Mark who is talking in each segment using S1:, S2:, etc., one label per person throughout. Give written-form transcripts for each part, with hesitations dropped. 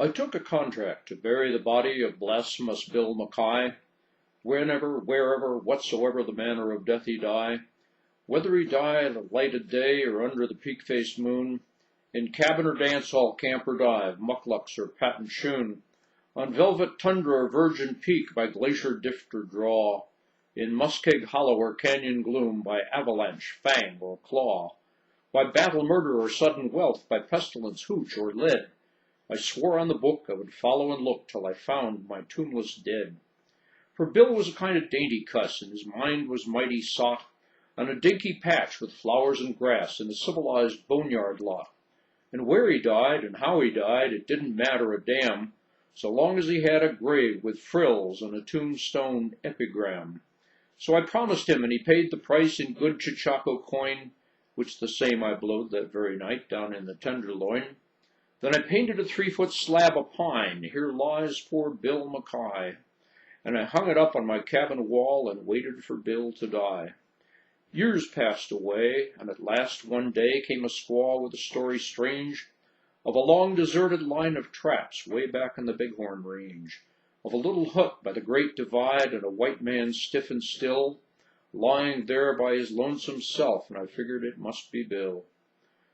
S1: I took a contract to bury the body of Blasphemous Bill Mackay, whenever, wherever, whatsoever the manner of death he die, whether he die in the light of day or under the peak-faced moon, in cabin or dance hall, camp or dive, mucklucks or patent shoon, on velvet tundra or virgin peak, by glacier drift or draw, in muskeg hollow or canyon gloom, by avalanche, fang, or claw, by battle, murder, or sudden wealth, by pestilence, hooch, or lead, I swore on the book I would follow and look till I found my tombless dead. For Bill was a kind of dainty cuss, and his mind was mighty sought on a dinky patch with flowers and grass in the civilized boneyard lot. And where he died and how he died, it didn't matter a damn, so long as he had a grave with frills and a tombstone epigram. So I promised him, and he paid the price in good Chichaco coin, which the same I blowed that very night down in the tenderloin. Then I painted a 3-foot slab of pine, here lies poor Bill Mackay, and I hung it up on my cabin wall and waited for Bill to die. Years passed away, and at last one day came a squaw with a story strange of a long deserted line of traps way back in the Bighorn Range, of a little hut by the Great Divide and a white man stiff and still, lying there by his lonesome self, and I figured it must be Bill.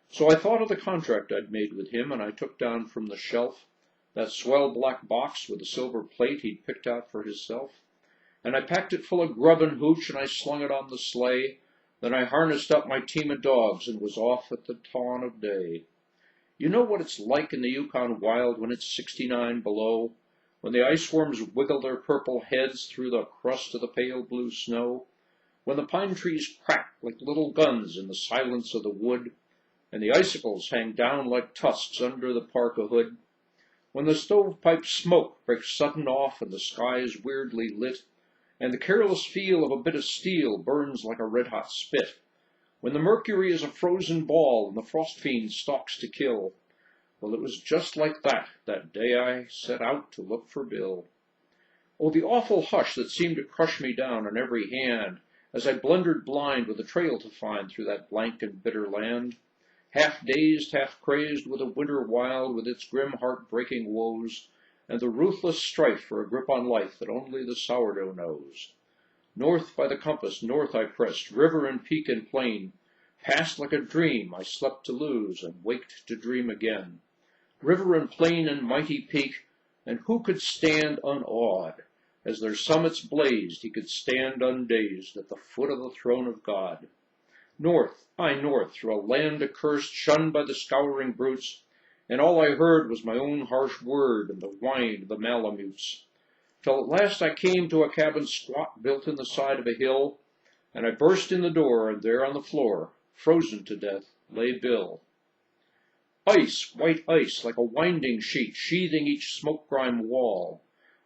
S1: So I thought of the contract I'd made with him, and I took down from the shelf that swell black box with the silver plate he'd picked out for hisself, and I packed it full of grub and hooch, and I slung it on the sleigh. Then I harnessed up my team of dogs and was off at the dawn of day. You know what it's like in the Yukon wild when it's 69 below, when the ice worms wiggle their purple heads through the crust of the pale blue snow, when the pine trees crack like little guns in the silence of the wood, and the icicles hang down like tusks under the parka hood, when the stovepipe smoke breaks sudden off and the sky is weirdly lit, and the careless feel of a bit of steel burns like a red-hot spit, when the mercury is a frozen ball and the frost fiend stalks to kill. Well, it was just like that day I set out to look for Bill. Oh, the awful hush that seemed to crush me down on every hand as I blundered blind with a trail to find through that blank and bitter land, half dazed, half crazed with a winter wild with its grim heart-breaking woes, and the ruthless strife for a grip on life that only the sourdough knows. North by the compass, north I pressed, river and peak and plain, past like a dream I slept to lose and waked to dream again. River and plain and mighty peak, and who could stand unawed? As their summits blazed, he could stand undazed at the foot of the throne of God. North, north, through a land accursed, shunned by the scouring brutes, and all I heard was my own harsh word and the whine of the Malamutes, till at last I came to a cabin squat built in the side of a hill, and I burst in the door, and there on the floor, frozen to death, lay Bill. Ice, white ice, like a winding sheet, sheathing each smoke-grimed wall.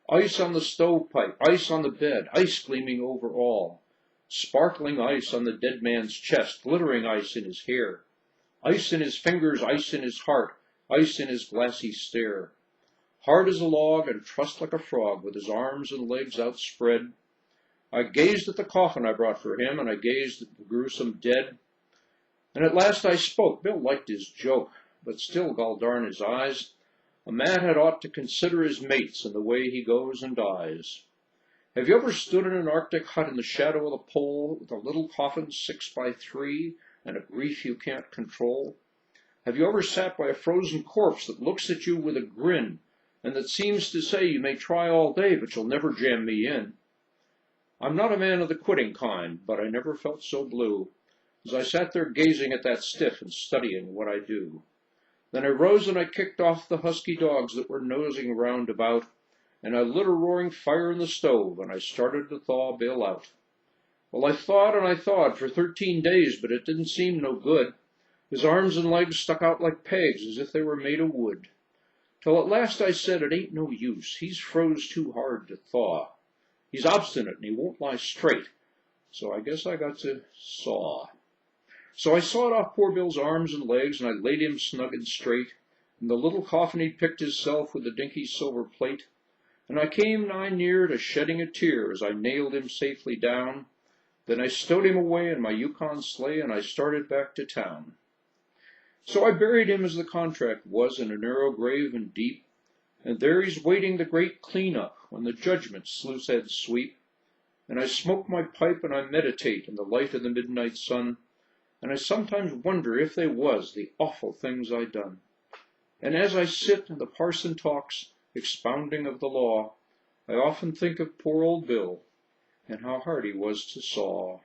S1: Ice on the stovepipe, ice on the bed, ice gleaming over all. Sparkling ice on the dead man's chest, glittering ice in his hair. Ice in his fingers, ice in his heart, ice in his glassy stare. Hard as a log and trussed like a frog, with his arms and legs outspread, I gazed at the coffin I brought for him, and I gazed at the gruesome dead. And at last I spoke. Bill liked his joke, but still, gall darn his eyes, a man had ought to consider his mates and the way he goes and dies. Have you ever stood in an Arctic hut in the shadow of the pole, with a little coffin 6 by 3, and a grief you can't control? Have you ever sat by a frozen corpse that looks at you with a grin, and that seems to say, you may try all day, but you'll never jam me in? I'm not a man of the quitting kind, but I never felt so blue, as I sat there gazing at that stiff and studying what I do. Then I rose and I kicked off the husky dogs that were nosing round about, and I lit a roaring fire in the stove, and I started to thaw Bill out. Well, I thawed and I thawed for 13 days, but it didn't seem no good. His arms and legs stuck out like pegs, as if they were made of wood. Till at last I said, it ain't no use, he's froze too hard to thaw. He's obstinate, and he won't lie straight, so I guess I got to saw. So I sawed off poor Bill's arms and legs, and I laid him snug and straight, in the little coffin he'd picked hisself with the dinky silver plate, and I came nigh near to shedding a tear as I nailed him safely down. Then I stowed him away in my Yukon sleigh, and I started back to town. So I buried him as the contract was, in a narrow grave and deep, And there he's waiting the great clean-up when the judgment sluice heads sweep. And I smoke my pipe and I meditate in the light of the midnight sun, and I sometimes wonder if they was the awful things I done. And as I sit and the parson talks, expounding of the law, I often think of poor old Bill, and how hard he was to saw.